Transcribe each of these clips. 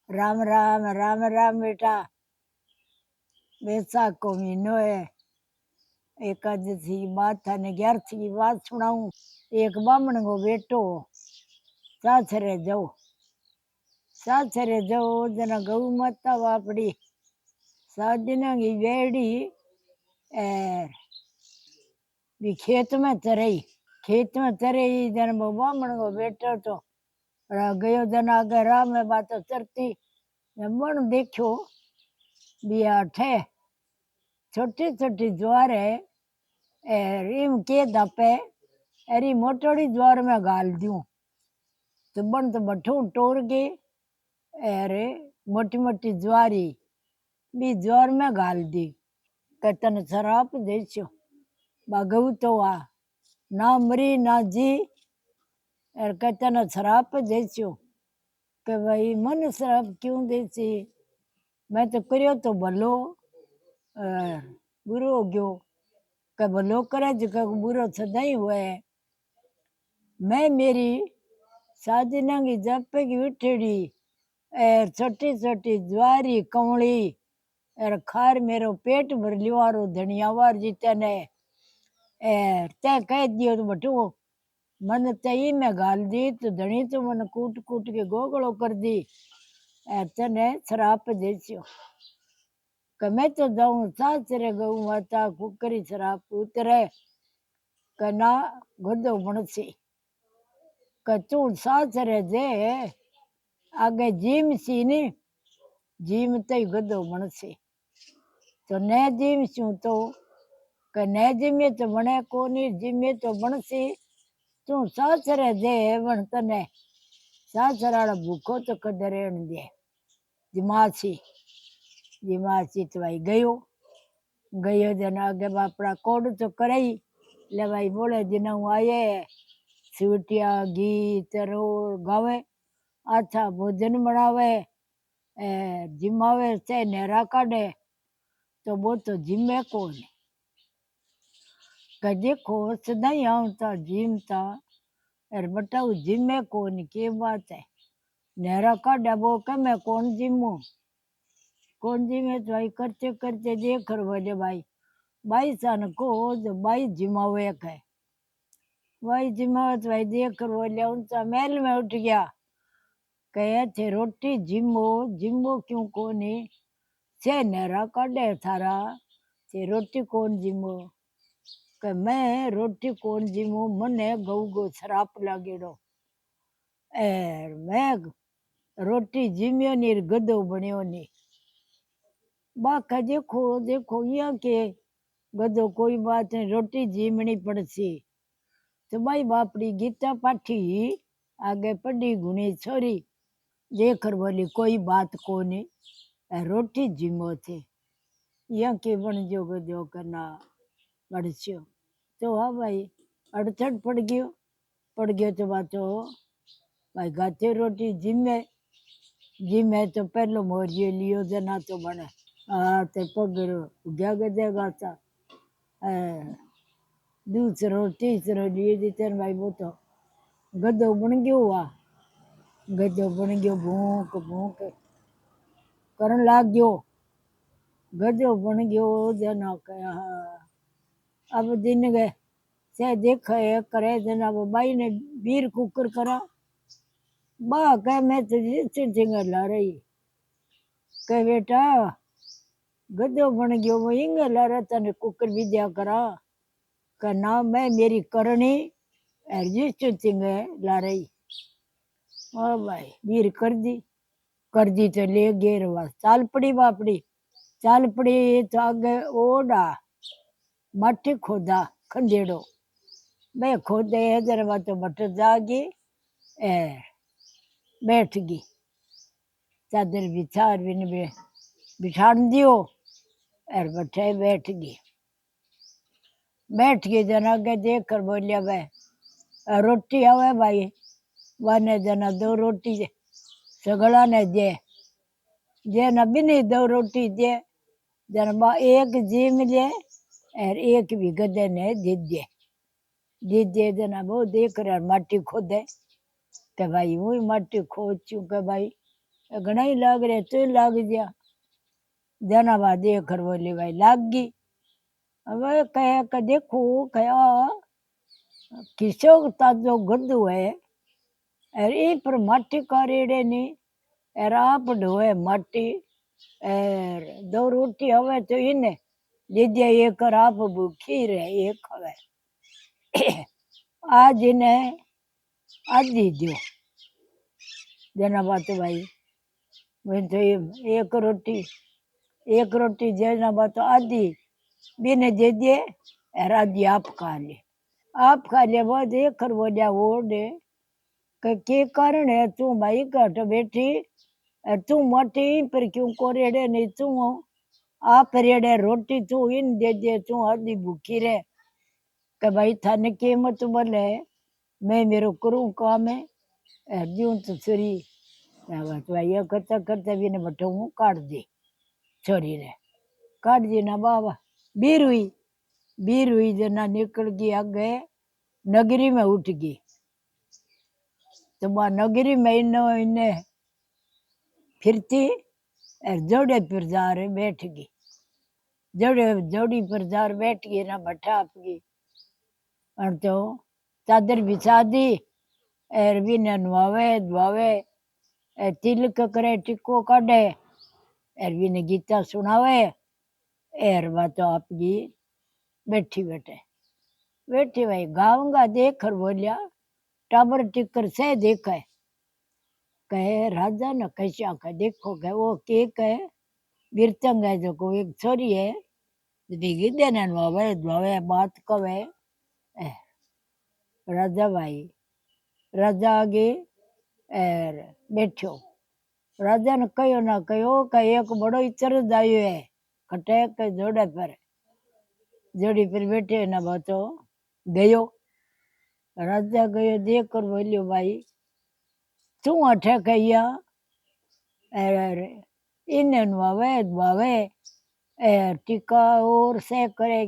राम राम राम राम बेटा। बैसाख को महीनो है, एकादशी की बात था ने 11वीं की बात सुनाऊं। एक बामण को बेटो सासरे जाओ जना गौ माता बापड़ी 7 दिन की बेड़ी भी खेत में चरई जन वो बामण को बेटो तो गयो जन आगे राह में बात चरती बन देखो भी अठे छोटी छोटी ज्वार है रीम के दपे अरी मोटोड़ी ज्वार में गाल दूं तो बन तो बठू टोर के अरे मोटी मोटी ज्वारी भी ज्वार में गाल दी कतन शराब देचो बागऊ तो आ ना मरी ना जी और कतन शराब देचो के भाई मन शराब क्यों देची मैं तो करियो तो भलो बुरो हो गयो के भलो करे जो बुरो सदा ही हुआ है। मैं मेरी साजना की जप की उठड़ी छोटी छोटी ज्वारी कमली और खार मेरो पेट भर लियो धनियावार जीते ने तय कह दियो तो बटू मन तई में गाल दी तो धनी तो मन कूट कूट के गोगड़ो कर दी तने शराप देसियो कि मैं तो जाऊं सासरे गऊ माता कुकरी शराप उतरे कना गदो बनसी क तू सासरे जे आगे जीम सी ने जीम तई गदो बनसी तो न जीम छू तो क न जिमे तो बने कोनी जिमे तो बनसी तू सासरे दे बन तने सासराड़ा भूखो तो कद रेण दे जिमासी तो भाई गयो जन आगे बापड़ा कोड तो करई ले भाई बोले जिन आए सीवटिया गीत रोल गावे अच्छा भोजन बनावे जिमावे से नेरा काढ़े तो वो तो जिमे कौन के देखो सदा ही आवता जिमता अरे बताओ जिमे कौन के बात है नेरा काढ़े वो के मैं कौन जिमू तो भाई करते करते देख बोले भाई 22 को जो 22 जिमावे है भाई जिमावत भाई देख बोले उनका महल में उठ गया कहे थे रोटी जिमो क्यों कोनी से नेरा काढ़े थारा थे रोटी कौन जिमो के मैं रोटी कौन जिमो मने गऊ गो शराप लागेड़ो मैं रोटी जिम्यो नी गदो बनियो नी बाका देखो देखो यहाँ के गदो कोई बात नहीं रोटी जीमनी पड़सी तो भाई बापड़ी गीता पाठी आगे पड़ी गुणी छोरी देकर बोली कोई बात को नहीं रोटी जिमो थे यहाँ के बन जो गदो करना पड़स्यो तो हाँ भाई अड़चड़ पड़ गयो तो बात हो भाई गाते रोटी जिमे तो पहलो मोरियो लियो जना तो बने ते पगर उग्या गदे गाता दूसरो तीसरो लिए जीते भाई वो तो गदो बन गयो हुआ गदो बन गयो भूख भूख करन लाग गयो गदो बन गयो जना कहा अब दिन गए से देखे करे जना वो बाई ने बीर कुकर करा बा कह मैं तुझे चिंचिंग ला रही कह बेटा गदो बन गयो वो इंग ला रहा तने कुकर विद्या करा का नाम मैं मेरी करनी चिंचिंग ला रही ओ भाई बीर कर दी तो ले गेर वास चाल पड़ी बापड़ी चाल पड़ी तो आगे ओडा मठ खोदा खंडेड़ो मैं खोदे जरा तो मठ जागी बैठ गई चादर बिछार बिन बिठाड़ दियो और बैठे बैठ गई जना के देख कर बोलिया भाई रोटी आवे भाई वाने जना 2 रोटी सगड़ा ने जे न बिनी 2 रोटी जन बा एक जीम ले और एक भी गदे ने दीजे जना वो देख रहा माटी खोदे के भाई वही माटी खोद चू के भाई घना ही लाग रहे तो लाग गया। जाना बाद देख बोली भाई लाग गई। अब कह के देखो कया किसो ताजो गद्दू है और ई पर माटी का रेड़े नहीं और आप ढोए माटी और दो रोटी हवे तो इने दीदी ये कर आप भूखी रहे ये खावे। आज इन्हें आधी दो जना बात भाई मैं तो एक रोटी जना बात आधी बिने दे दिए और आधी आप खा ले। आप खा ले वो देख वो जा वो दे के कारण है तू भाई घट बैठी और तू मोटी पर क्यों कोरेड़े नहीं तू आप रेड़े रोटी तू इन दे दे तू आधी भूखी रहे कि भाई थाने कीमत बोले मैं मेरे करूँ काम है अर्जुन तो छोरी भाई करता करता भी ने बटो हूँ काट दी छोरी ने काट दी ना बाबा बीर हुई जना निकल गई आगे नगरी में उठ गई तो वह नगरी में इन्हें फिरती और जोड़े पर जा रहे बैठ गई जोड़ी पर जार बैठ गई ना भट्टा आपकी और तो चादर बिछा दी और भी नवावे धुआवे तिलक करे टिक्को काटे और भी ने गीता सुनावे और वह तो आपकी बैठी बैठी भाई गाऊंगा देख कर बोलिया टाबर टिकर से देखा कहे राजा न कैसा कहे देखो कहे वो के कहे बिरतंग है जो को एक छोरी है भीगी देने धोवे बात कवे राजा भाई राजा आगे और बैठो राजा ने कहो ना कहो कहे एक बड़ो इचर जायो है कटे के जोड़ी पर बैठे ना बातो गयो राजा गयो देख कर बोलियो भाई तू अठे कहिया अरे इन नुआवे टीका और से करे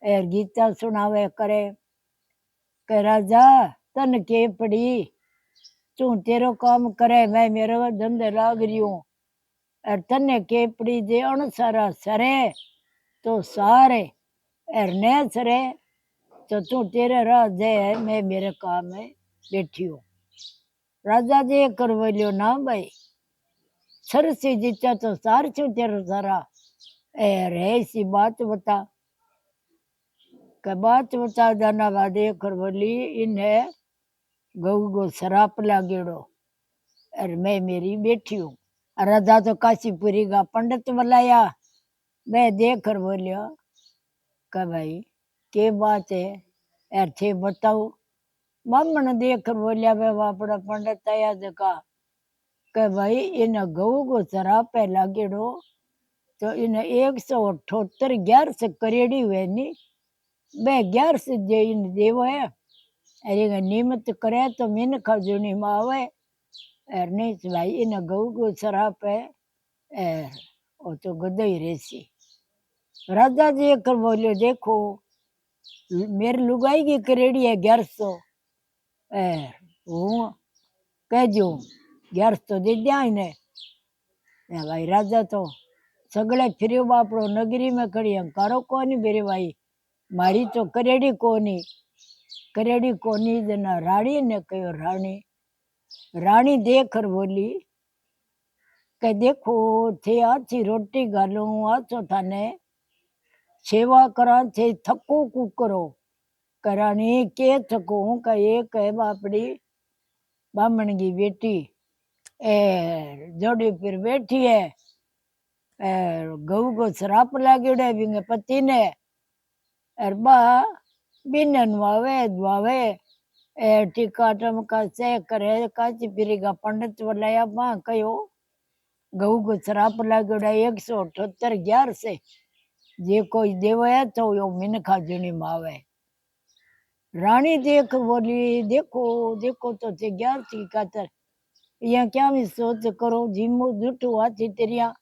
और गीता सुनावे करे के राजा तन के पड़ी तू तेरो काम करे मैं मेरे धंधे लाग रही हूँ और तने के पड़ी दे अणसारा सरे तो सारे और न सरे तो तू तेरे राह दे मैं मेरे काम में बैठी हूँ राजा जी कर बोलियो ना भाई सर से जीता तो सार छू तेरा सारा ऐसी बात बता बात बता जाना वादे कर बोली इन्हें गऊ गो शराप लागेड़ो और मैं मेरी बैठी हूँ राजा तो काशीपुरी का पंडित बुलाया मैं देख कर बोलिया का भाई के बात है यार थे बताओ बामण देख कर बोलिया भाई अपना पंडित आया देखा के भाई इन गऊ को शराप है लागेड़ो तो इन 178 11 करेड़ी हुए नी बे 11 जे इन देव है अरे नियमित करे तो मिन खजूनी में आवे और नहीं भाई इन गऊ को शराप है वो तो गदई रेसी राजा जी कर बोलियो देखो मेरी लुगाई की करेड़ी है 1100 हूँ कह जो 1100 दे दिया इन्हें भाई राजा तो सगळे फिर बापड़ो नगरी में खड़ी अंकारो कोनी बेरे भाई मारी तो करेड़ी कोनी जना रानी ने कहो रानी देख कर बोली के देखो थे आची रोटी गालू आचो थाने सेवा करा थे थको कुकरो करानी के थको का एक है बापड़ी बामण की बेटी जोड़ी फिर बैठी है गऊ को शराप लागेड़े बिंगे पति ने और बा बिन नुआवे टीका टमका से करे काची फिरी का पंडित बुलाया बा कहो गऊ को शराप लागेड़ा 178 11 से जे कोई देव है तो यो मिनखा जुनी मावे रानी देख बोली देखो देखो तो थे 11 की खातर यहाँ क्या भी सोच करो जिमो जुटू हाथी तेरिया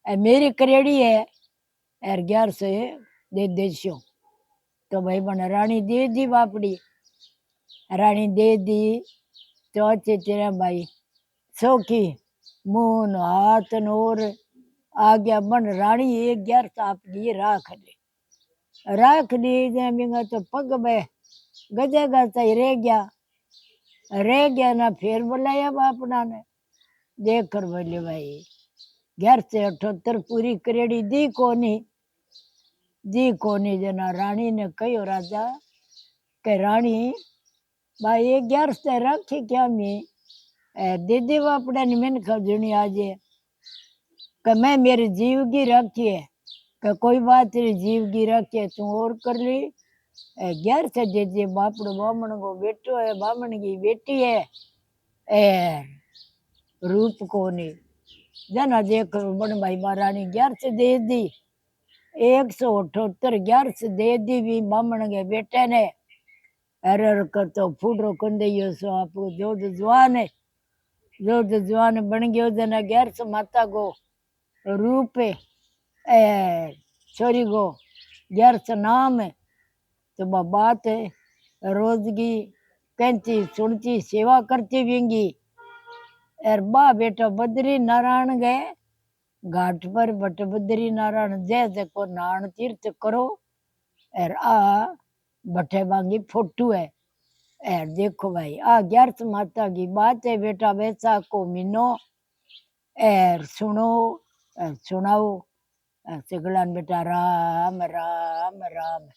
मेरी करेड़ी है और 11 दे देशो तो भाई बना रानी दे दी बापड़ी रानी दे दी तो अच्छे तेरा भाई सौखी मुंह न हाथ न और आ गया बन रानी एक ग्यार आप लिए राख ली जमींगा तो पग में गजे गाता ही रह गया ना फिर बुलाया बापना ने देख कर बोले भाई घर से 78 पूरी करेड़ी दी कोनी जना रानी ने कहो राजा के रानी भाई ये 11 से रखी क्या मैं दीदी बापड़ा ने मैंने खजनी आज कि मैं मेरी जीवगी रखी है कि कोई बात तेरी जीवगी रखी है तू और कर ली 11 से दीदी बापड़ो बामण को बेटो है बामण की बेटी है ए रूप को नहीं जना देख बन भाई महारानी 11 से दे दी 178 11 से दे दी भी बामण के बेटे ने हर कर तो फूटो कंदे सो आप जो जवान है जो जवान बन गयो जना 11 माता को रूप छोरी को 11 नाम है तो बात है रोजगी कहती सुनती सेवा करती विंगी और बा बेटा बद्री नारायण गए घाट पर बट बद्री नारायण जय को नारायण तीर्थ करो और आ बटे बांगी फोटू है और देखो भाई आ 11 माता की बात है बेटा वैसा को मिनो और सुनो और सुनाओ सिगलान बेटा राम राम राम